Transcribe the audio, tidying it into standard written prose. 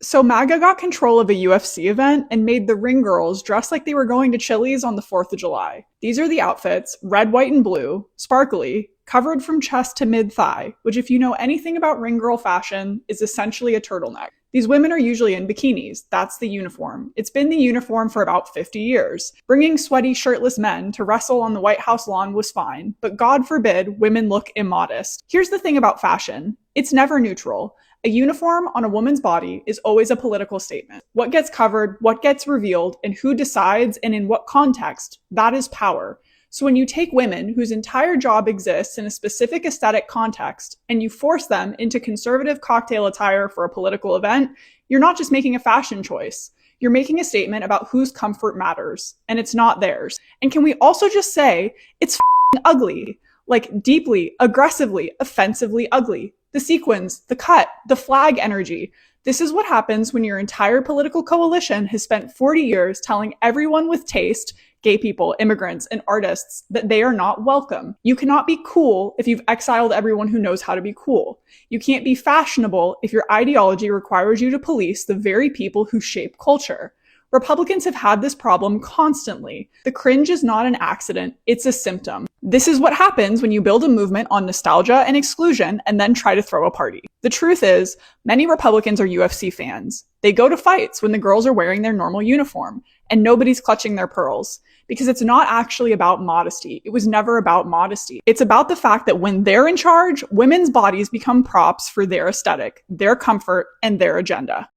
So MAGA got control of a UFC event and made the ring girls dress like they were going to Chili's on the 4th of July. These are the outfits, red, white, and blue, sparkly, covered from chest to mid-thigh, which if you know anything about ring girl fashion, is essentially a turtleneck. These women are usually in bikinis. That's the uniform. It's been the uniform for about 50 years. Bringing sweaty, shirtless men to wrestle on the White House lawn was fine, but God forbid women look immodest. Here's the thing about fashion. It's never neutral. A uniform on a woman's body is always a political statement. What gets covered, what gets revealed, and who decides and in what context, that is power. So when you take women whose entire job exists in a specific aesthetic context and you force them into conservative cocktail attire for a political event, you're not just making a fashion choice. You're making a statement about whose comfort matters, and it's not theirs. And can we also just say, it's f***ing ugly, like deeply, aggressively, offensively ugly. The sequins, the cut, the flag energy. This is what happens when your entire political coalition has spent 40 years telling everyone with taste, gay people, immigrants, and artists, that they are not welcome. You cannot be cool if you've exiled everyone who knows how to be cool. You can't be fashionable if your ideology requires you to police the very people who shape culture. Republicans have had this problem constantly. The cringe is not an accident, it's a symptom. This is what happens when you build a movement on nostalgia and exclusion and then try to throw a party. The truth is, many Republicans are UFC fans. They go to fights when the girls are wearing their normal uniform, and nobody's clutching their pearls. Because it's not actually about modesty. It was never about modesty. It's about the fact that when they're in charge, women's bodies become props for their aesthetic, their comfort, and their agenda.